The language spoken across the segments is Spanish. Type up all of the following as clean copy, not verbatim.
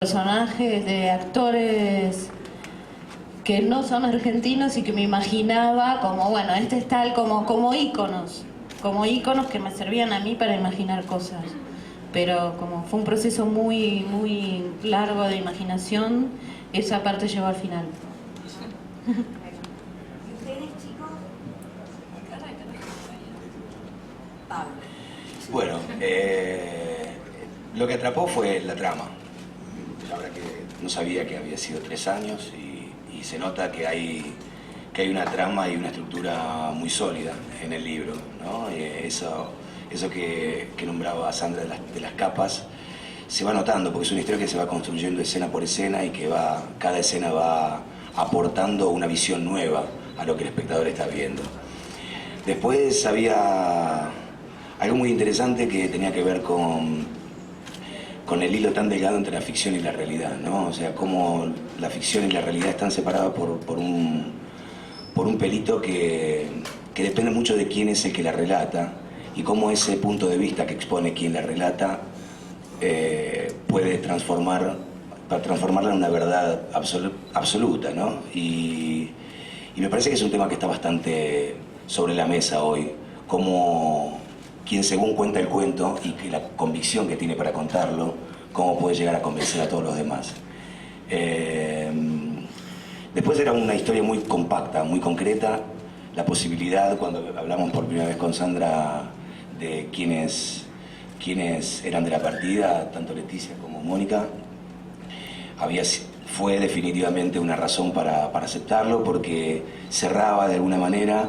Personajes de actores que no son argentinos y que me imaginaba como, bueno, este es tal, como íconos que me servían a mí para imaginar cosas. Pero como fue un proceso muy largo de imaginación, esa parte llegó al final. Bueno, lo que atrapó fue la trama. La verdad que no sabía que había sido 3 años y se nota que hay una trama y una estructura muy sólida en el libro, ¿no? Eso que nombraba Sandra de las capas se va notando porque es una historia que se va construyendo escena por escena y que cada escena va aportando una visión nueva a lo que el espectador está viendo. Después había algo muy interesante que tenía que ver con el hilo tan delgado entre la ficción y la realidad, ¿no? O sea, cómo la ficción y la realidad están separadas por un pelito que depende mucho de quién es el que la relata y cómo ese punto de vista que expone quien la relata puede transformarla en una verdad absoluta, ¿no? Y me parece que es un tema que está bastante sobre la mesa hoy, como quien según cuenta el cuento y que la convicción que tiene para contarlo, cómo puede llegar a convencer a todos los demás. Después era una historia muy compacta, muy concreta. La posibilidad, cuando hablamos por primera vez con Sandra de quiénes eran de la partida, tanto Leticia como Mónica, fue definitivamente una razón para aceptarlo, porque cerraba de alguna manera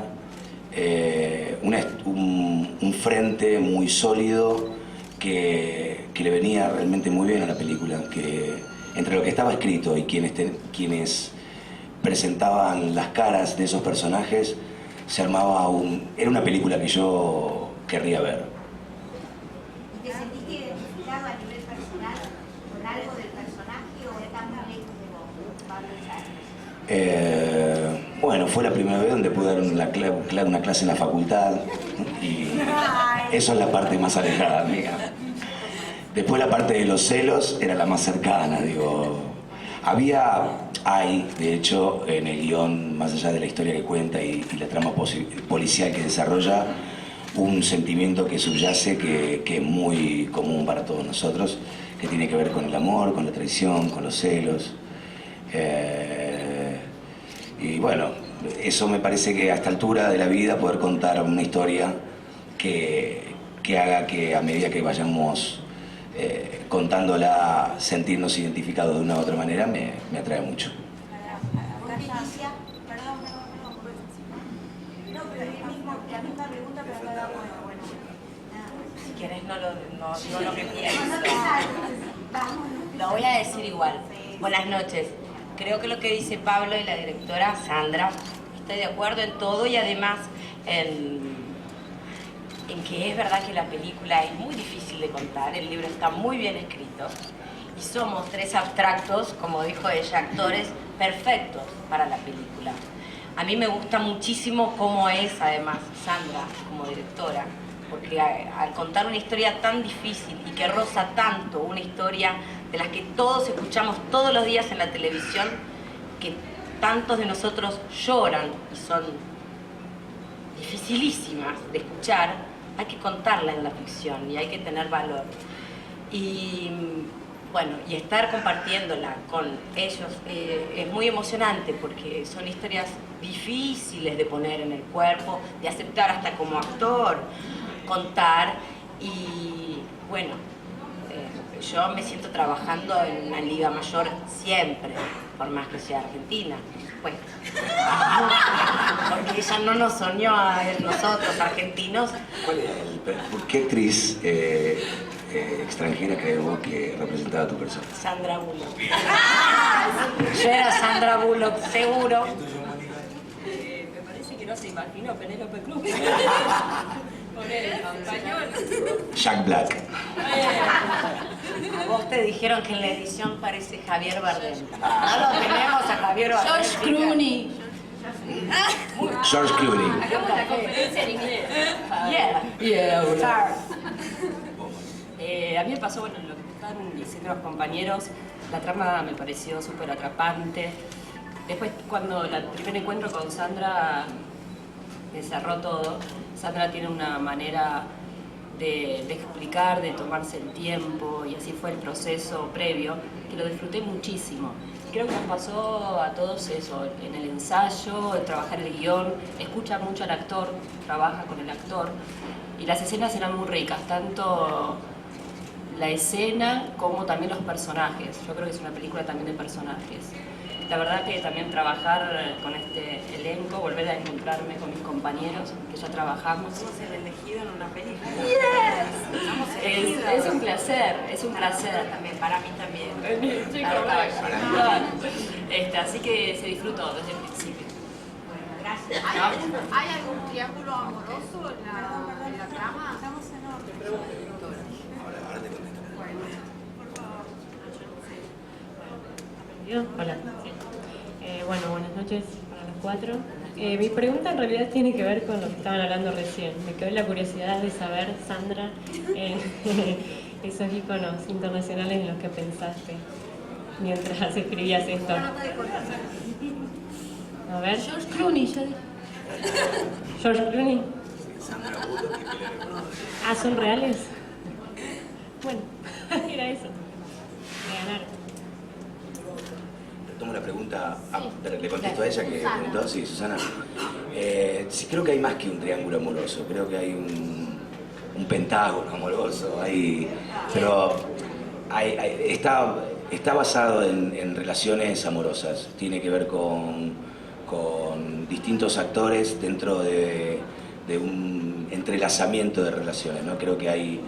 un frente muy sólido que le venía realmente muy bien a la película, que entre lo que estaba escrito y quienes presentaban las caras de esos personajes se armaba era una película que yo querría ver. ¿Te sentiste identificado a nivel personal con algo del personaje o estás muy lejos de vos, Pablo Chávez? Bueno, fue la primera vez donde pude dar una clase en la facultad y eso es la parte más alejada mía. Después la parte de los celos era la más cercana, digo. Hay, de hecho, en el guión, más allá de la historia que cuenta y la trama policial que desarrolla, un sentimiento que subyace que es muy común para todos nosotros, que tiene que ver con el amor, con la traición, con los celos. Y bueno, eso me parece que a esta altura de la vida poder contar una historia que haga que a medida que vayamos contándola, sentirnos identificados de una u otra manera, me atrae mucho. No, pero es la misma pregunta, pero cada uno. Si quieres no lo que pienso. No te salgas. Lo voy a decir igual. Buenas noches. Creo que lo que dice Pablo y la directora Sandra, estoy de acuerdo en todo y además en que es verdad que la película es muy difícil de contar, el libro está muy bien escrito y somos 3 abstractos, como dijo ella, actores perfectos para la película. A mí me gusta muchísimo cómo es además Sandra como directora, porque al contar una historia tan difícil y que roza tanto una historia de las que todos escuchamos todos los días en la televisión, que tantos de nosotros lloran y son dificilísimas de escuchar, hay que contarla en la ficción y hay que tener valor. Y bueno, y estar compartiéndola con ellos es muy emocionante porque son historias difíciles de poner en el cuerpo, de aceptar hasta como actor, contar y bueno, yo me siento trabajando en una liga mayor siempre, por más que sea argentina, pues, porque ella no nos soñó a nosotros argentinos. ¿Por qué actriz extranjera crees vos que representaba a tu persona? Sandra Bullock. Yo era Sandra Bullock, seguro. Me parece que no se imaginó Penélope Cruz. Con el español. Jack Black. A vos te dijeron que en la edición parece Javier Bardem. No lo tenemos a Javier Bardem. George Clooney. George Clooney. Hagamos la conferencia en inglés. Yeah, A mí me pasó, bueno, lo que están diciendo los compañeros, La trama me pareció súper atrapante. Después, cuando el primer encuentro con Sandra me cerró todo. Sandra tiene una manera de explicar, de tomarse el tiempo, y así fue el proceso previo, que lo disfruté muchísimo. Creo que nos pasó a todos eso, en el ensayo, en trabajar el guión, escucha mucho al actor, trabaja con el actor, y las escenas eran muy ricas, tanto la escena como también los personajes. Yo creo que es una película también de personajes. La verdad que también trabajar con este elenco, volver a encontrarme con mis compañeros que ya trabajamos. Somos el elegido en una película. Es un placer, es un placer. También, para mí también. Sí, Claro, claro. Así que se disfrutó desde el principio. Gracias. ¿Hay algún triángulo amoroso en la trama? Estamos en orden. Ahora te contesto. Hola. Bueno, buenas noches para los cuatro. Mi pregunta en realidad tiene que ver con lo que estaban hablando recién. Me quedó la curiosidad de saber, Sandra, esos íconos internacionales en los que pensaste mientras escribías esto. A ver. George Clooney, yo dije. George Clooney. Sandra Bullock y Pilar Hernández. Ah, ¿son reales? Bueno, era eso. Me ganaron. Tomo la pregunta, pero le contesto a ella que preguntó, sí, Susana. Sí, creo que hay más que un triángulo amoroso, creo que hay un pentágono amoroso, pero está basado en relaciones amorosas, tiene que ver con distintos actores dentro de un entrelazamiento de relaciones, ¿no? Creo que hay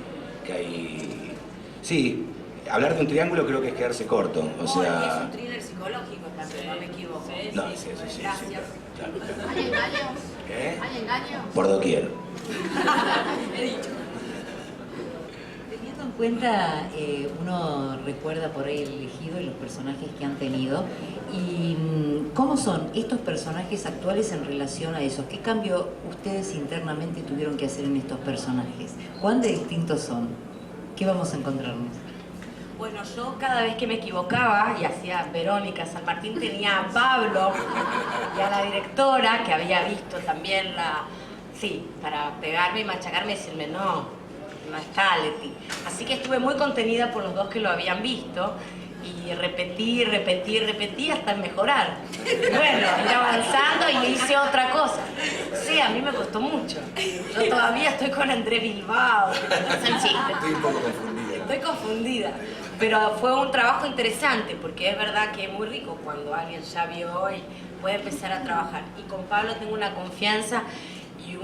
sí. Hablar de un triángulo creo que es quedarse corto, o Es sea... un thriller psicológico también, no me equivoco. No, sí, eso sí. Gracias. Claro. ¿Hay engaños? ¿Qué? ¿Hay engaños? Por doquier. Teniendo en cuenta, uno recuerda por ahí el elegido y los personajes que han tenido. ¿Y cómo son estos personajes actuales en relación a esos? ¿Qué cambio ustedes internamente tuvieron que hacer en estos personajes? ¿Cuán de distintos son? ¿Qué vamos a encontrarnos? Bueno, yo cada vez que me equivocaba y hacía Verónica San Martín tenía a Pablo y a la directora que había visto también para pegarme y machacarme y decirme no está Leti. Así que estuve muy contenida por los dos que lo habían visto y repetí hasta mejorar. Y bueno, ir avanzando y hice otra cosa. Sí, a mí me costó mucho. Yo todavía estoy con Andrés Bilbao. Es un chiste. Estoy un poco confundida. Estoy confundida, pero fue un trabajo interesante porque es verdad que es muy rico cuando alguien ya vio y puede empezar a trabajar. Y con Pablo tengo una confianza y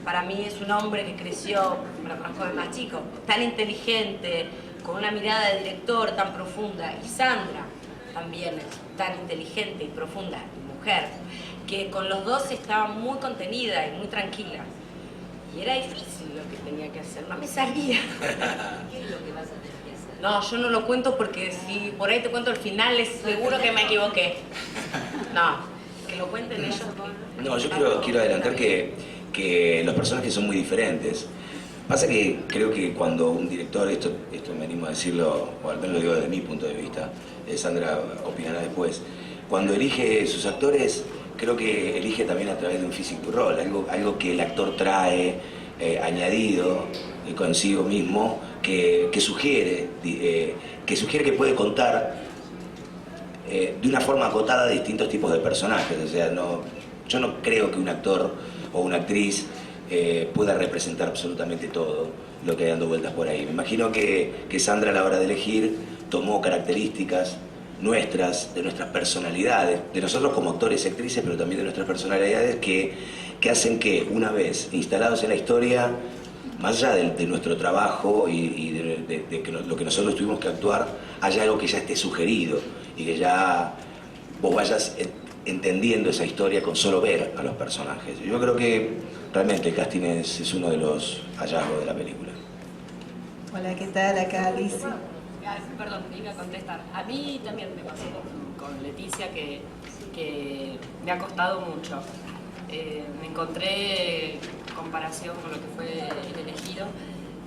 para mí es un hombre que creció, me lo conozco de más chico, tan inteligente, con una mirada de director tan profunda, y Sandra también es tan inteligente y profunda, mujer, que con los dos estaba muy contenida y muy tranquila. Y era difícil lo que tenía que hacer, no me salía. ¿Qué es lo que vas a tener que hacer? No, yo no lo cuento porque si por ahí te cuento el final es seguro que me equivoqué. No, que lo cuenten ellos. No, yo quiero adelantar que los personajes son muy diferentes. Pasa que creo que cuando un director, esto me animo a decirlo, o al menos lo digo desde mi punto de vista, Sandra opinará después, cuando elige sus actores, creo que elige también a través de un physical role, algo que el actor trae añadido consigo mismo, que sugiere que puede contar de una forma acotada distintos tipos de personajes. O sea, yo no creo que un actor o una actriz pueda representar absolutamente todo lo que hay dando vueltas por ahí. Me imagino que Sandra a la hora de elegir tomó características nuestras, de nuestras personalidades, de nosotros como actores y actrices, pero también de nuestras personalidades que hacen que una vez instalados en la historia, más allá de nuestro trabajo y de lo que nosotros tuvimos que actuar, haya algo que ya esté sugerido y que ya vos vayas entendiendo esa historia con solo ver a los personajes. Yo creo que realmente el casting es uno de los hallazgos de la película. Hola, ¿qué tal? Acá Alicia. Perdón, iba a contestar. A mí también me pasó con Leticia que me ha costado mucho. Me encontré, en comparación con lo que fue El elegido,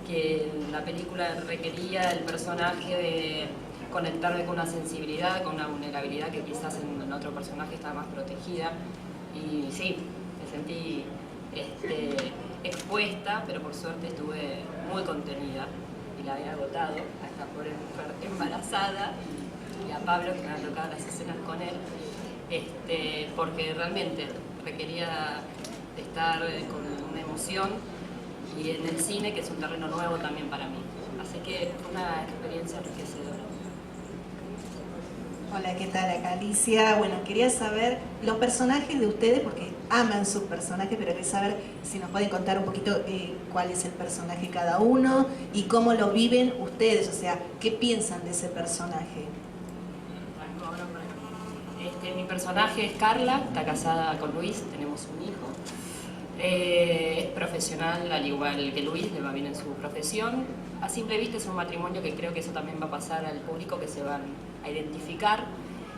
que la película requería el personaje conectarme con una sensibilidad, con una vulnerabilidad que quizás en otro personaje estaba más protegida. Y sí, me sentí expuesta, pero por suerte estuve muy contenida y la había agotado a esta pobre mujer embarazada y a Pablo, que me han tocado las escenas con él, porque realmente requería estar con una emoción, y en el cine, que es un terreno nuevo también para mí. Así que fue una experiencia enriquecedora. Hola, ¿qué tal? Acá Alicia. Bueno, quería saber los personajes de ustedes, porque aman sus personajes, pero quería saber si nos pueden contar un poquito cuál es el personaje cada uno y cómo lo viven ustedes, o sea, qué piensan de ese personaje. Mi personaje es Carla, está casada con Luis, tenemos un hijo. Es profesional, al igual que Luis, le va bien en su profesión. A simple vista es un matrimonio que creo que eso también va a pasar al público, que se van a identificar,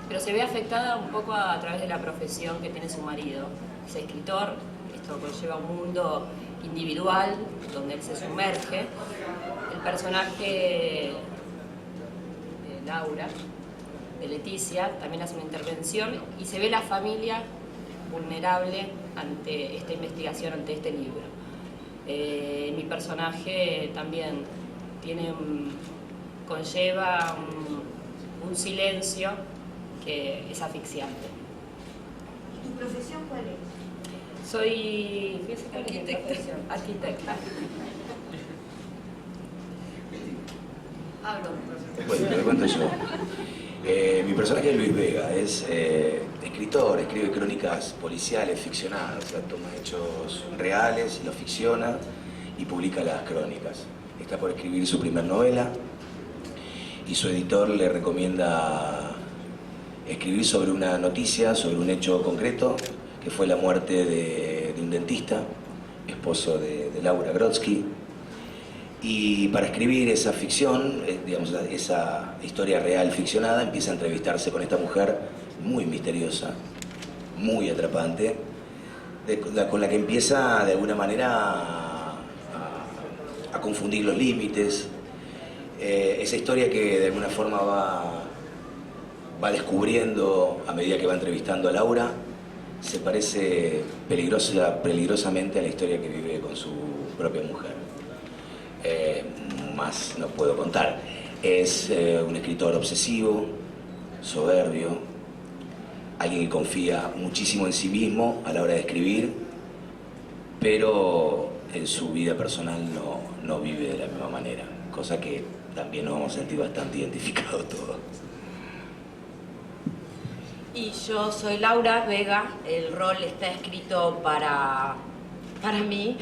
pero se ve afectada un poco a través de la profesión que tiene su marido. Es escritor, esto conlleva un mundo individual donde él se sumerge. El personaje de Laura, de Leticia, también hace una intervención y se ve la familia vulnerable ante esta investigación, ante este libro. Mi personaje también conlleva un silencio que es asfixiante. ¿Y tu profesión cuál es? Soy arquitecta. Hablo. Bueno, te lo cuento yo. Mi personaje es Luis Vega, es escritor, escribe crónicas policiales, ficcionadas, o sea, toma hechos reales, los ficciona y publica las crónicas. Está por escribir su primer novela y su editor le recomienda escribir sobre una noticia, sobre un hecho concreto, que fue la muerte de un dentista, esposo de Laura Grodsky. Y para escribir esa ficción, digamos, esa historia real ficcionada, empieza a entrevistarse con esta mujer muy misteriosa, muy atrapante, con la que empieza de alguna manera a confundir los límites. Esa historia que de alguna forma va descubriendo a medida que va entrevistando a Laura, se parece peligrosamente a la historia que vive con su propia mujer. Más no puedo contar. Es un escritor obsesivo, soberbio, alguien que confía muchísimo en sí mismo a la hora de escribir, pero en su vida personal no vive de la misma manera, cosa que también nos vamos a sentir bastante identificados todos. Y yo soy Laura Vega, el rol está escrito para mí.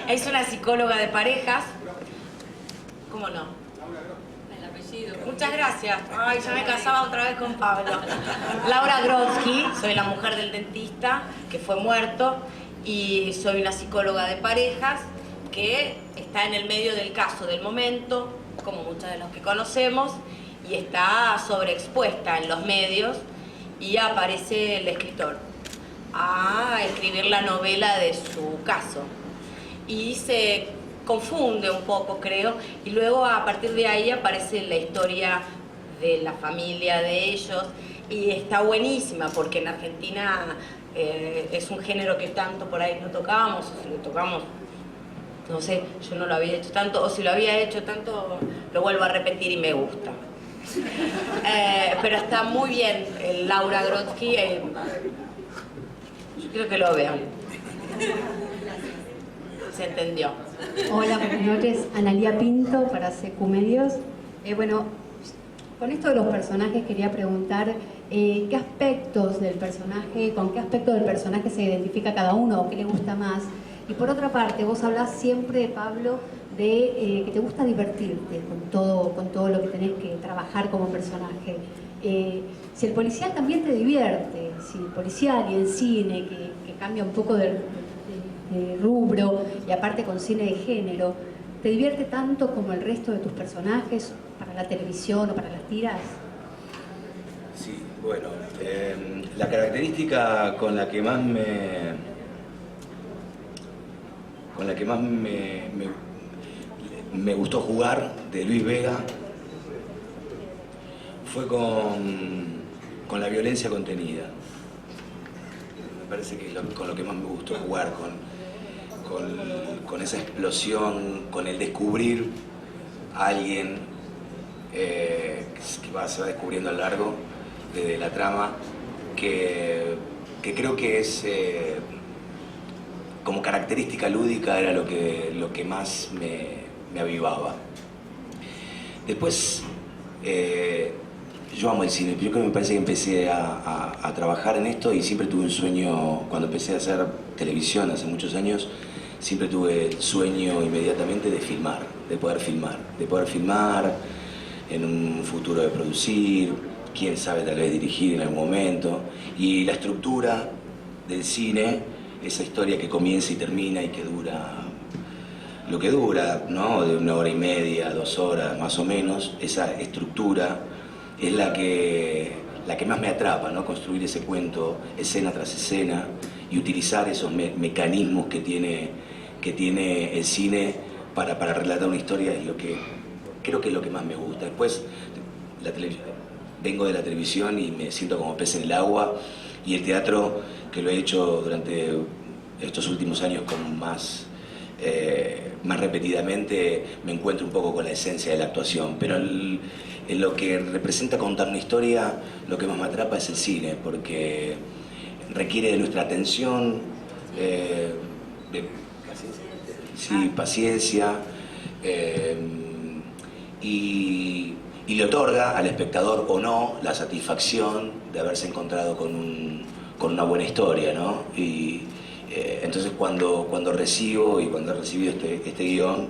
Es una psicóloga de parejas. ¿Cómo no? El apellido. Muchas gracias. Ay, ya me casaba otra vez con Pablo. Laura Grodsky, soy la mujer del dentista que fue muerto y soy una psicóloga de parejas que está en el medio del caso del momento, como muchos de los que conocemos, y está sobreexpuesta en los medios y aparece el escritor a escribir la novela de su caso y se confunde un poco, creo, y luego a partir de ahí aparece la historia de la familia de ellos y está buenísima porque en Argentina es un género que tanto por ahí no tocábamos, o si lo tocamos, no sé, yo no lo había hecho tanto, o si lo había hecho tanto, lo vuelvo a repetir y me gusta. Pero está muy bien Laura Grodsky, yo creo que lo vean. Se entendió. Hola, buenas noches. Analía Pinto para CQ Medios. Bueno, con esto de los personajes quería preguntar qué aspectos del personaje, con qué aspecto del personaje se identifica cada uno o qué le gusta más. Y por otra parte, vos hablás siempre, Pablo, de que te gusta divertirte con todo lo que tenés que trabajar como personaje. Si el policial también te divierte, si el policial y el cine, que cambia un poco de rubro, y aparte con cine de género, ¿te divierte tanto como el resto de tus personajes para la televisión o para las tiras? Sí, bueno, la característica con la que más me gustó jugar de Luis Vega fue con la violencia contenida. Me parece que es con lo que más me gustó jugar, con esa explosión, con el descubrir a alguien que se va descubriendo a lo largo de la trama, que creo que es como característica lúdica, era lo que más me avivaba. Después, yo amo el cine. Yo creo que me parece que empecé a trabajar en esto y siempre tuve un sueño, cuando empecé a hacer televisión hace muchos años, siempre tuve el sueño inmediatamente de filmar, de poder filmar en un futuro, de producir, quién sabe, tal vez dirigir en algún momento. Y la estructura del cine, esa historia que comienza y termina y que dura lo que dura, ¿no? De 1 hora y media, 2 horas más o menos, esa estructura es la que más me atrapa, ¿no? Construir ese cuento escena tras escena y utilizar esos mecanismos que tiene el cine para relatar una historia es lo que creo que es lo que más me gusta. Después vengo de la televisión y me siento como pez en el agua, y el teatro, que lo he hecho durante estos últimos años con más repetidamente, me encuentro un poco con la esencia de la actuación, pero en lo que representa contar una historia, lo que más me atrapa es el cine, porque requiere de nuestra atención, paciencia, y le otorga al espectador o no la satisfacción de haberse encontrado con una buena historia, ¿no? Y entonces cuando recibo y cuando he recibido este guión,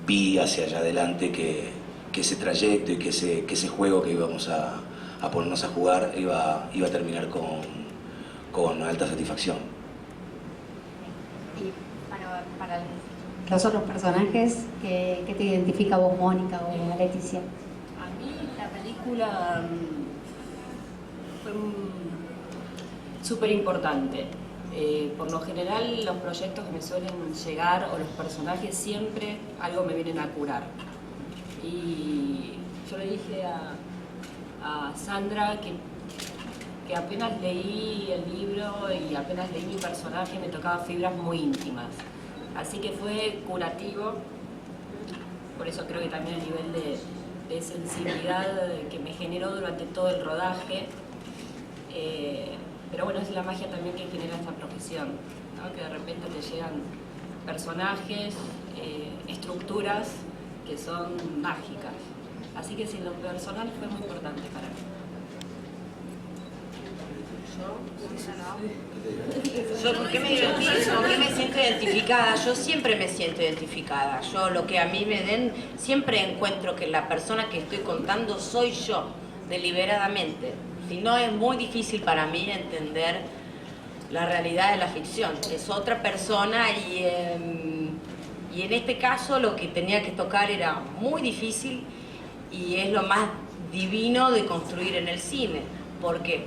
vi hacia allá adelante que ese trayecto y que ese juego que íbamos a ponernos a jugar iba a terminar con alta satisfacción. Y para los otros personajes, ¿qué te identifica a vos, Mónica, o Leticia? A mí la película fue súper importante. Por lo general, los proyectos que me suelen llegar, o los personajes, siempre algo me vienen a curar. Y yo le dije a Sandra que apenas leí el libro y apenas leí mi personaje, me tocaba fibras muy íntimas. Así que fue curativo. Por eso creo que también el nivel de sensibilidad que me generó durante todo el rodaje. Pero bueno, es la magia también que genera esta profesión, ¿no? Que de repente te llegan personajes, estructuras que son mágicas. Así que sí, lo personal fue muy importante para mí. Yo, ¿con qué me divertí? ¿Con qué me siento identificada? Yo siempre me siento identificada. Yo, lo que a mí me den, siempre encuentro que la persona que estoy contando soy yo, deliberadamente. Si no, es muy difícil para mí entender la realidad de la ficción. Es otra persona y en este caso lo que tenía que tocar era muy difícil y es lo más divino de construir en el cine, porque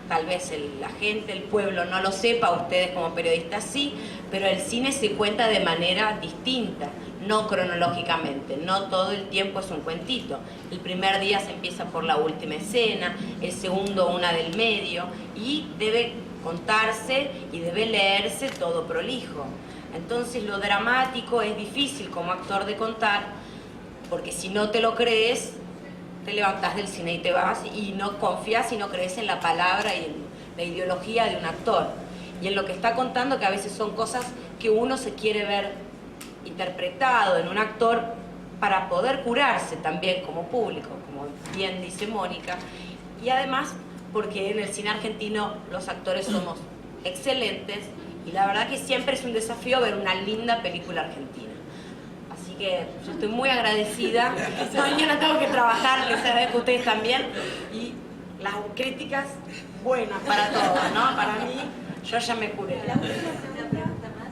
tal vez la gente, el pueblo no lo sepa, ustedes como periodistas sí, pero el cine se cuenta de manera distinta, no cronológicamente, no todo el tiempo es un cuentito. El primer día se empieza por la última escena, el segundo una del medio, y debe contarse y debe leerse todo prolijo. Entonces lo dramático es difícil como actor de contar, porque si no te lo crees, te levantás del cine y te vas y no confías y no crees en la palabra y en la ideología de un actor. Y en lo que está contando, que a veces son cosas que uno se quiere ver interpretado en un actor para poder curarse también como público, como bien dice Mónica. Y además, porque en el cine argentino los actores somos excelentes y la verdad que siempre es un desafío ver una linda película argentina. Así que yo estoy muy agradecida. Mañana tengo que trabajar, les agradezco a ustedes también. Y las críticas buenas para todos, ¿no? Para mí, yo ya me curé. Una pregunta más.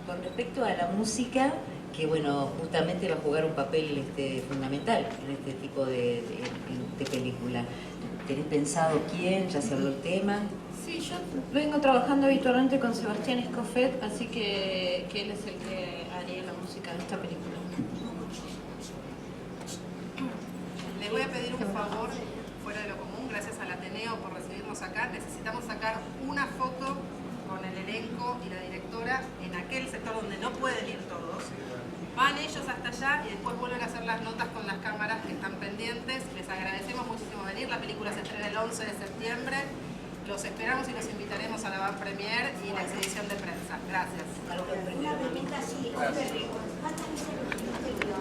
Con respecto a la música, que bueno, justamente va a jugar un papel fundamental en este tipo de película. ¿Tenés pensado quién? ¿Ya se habló el tema? Sí, yo vengo trabajando habitualmente con Sebastián Escoffet, así que él es el que haría la música de esta película. voy a pedir un favor fuera de lo común, gracias al Ateneo por recibirnos acá. Necesitamos sacar una foto con el elenco y la directora en aquel sector donde no pueden ir todos. Van ellos hasta allá y después vuelven a hacer las notas con las cámaras que están pendientes. Les agradecemos muchísimo venir. La película se estrena el 11 de septiembre. Los esperamos y los invitaremos a la van premier y la exhibición de prensa. Gracias. Una pregunta así, ¿cuántas veces repitió el guión?